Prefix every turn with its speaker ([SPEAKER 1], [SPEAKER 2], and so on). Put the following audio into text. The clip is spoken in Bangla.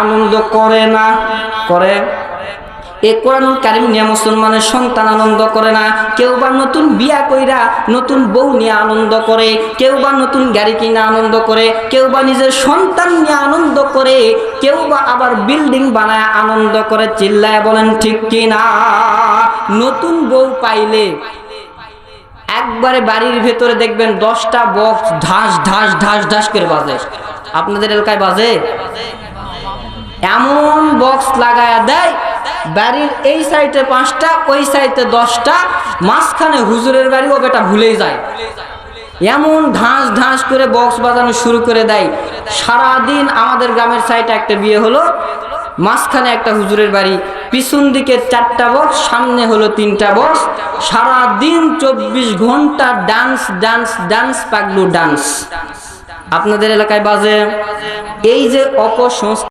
[SPEAKER 1] আনন্দ করে না? করে। এই কোরআনুল কারীম নিয়ে মুসলমানের সন্তান আনন্দ করে না? কেউ বা নতুন বিয়া কইরা নতুন বউ নিয়ে আনন্দ করে, কেউ বা নতুন গাড়ি কিনে আনন্দ করে, কেউ বা নিজের সন্তান নিয়ে আনন্দ করে, কেউ বা আবার বিল্ডিং বানায় আনন্দ করে। চিল্লায় বলেন ঠিক কি না? নতুন বউ পাইলে একবারে বাড়ির ভেতরে দেখবেন 10টা বক্স ঢাস ঢাস ঢাস ঢাস করে বাজে। আপনাদের এলাকায় বাজে? এমন বক্স লাগায়া দেয়, বাড়ির এই সাইডে 5টা, ওই সাইডে 10টা, মাঝখানে হুজুরের বাড়ি, ও বেটা ভুলেই যায়। এমন ঢাস ঢাস করে বক্স বাজানো শুরু করে দেয়। সারাদিন আমাদের গ্রামের সাইডে একটা বিয়ে হলো, মাঝখানে একটা হুজুরের বাড়ি, পিছন দিকে 4টা বক্স, সামনে হলো 3টা বক্স। সারাদিন 24 ঘন্টা dance dance dance, Paglu dance. আপনাদের এলাকায় বাজে? এই যে অপসংস্কৃতি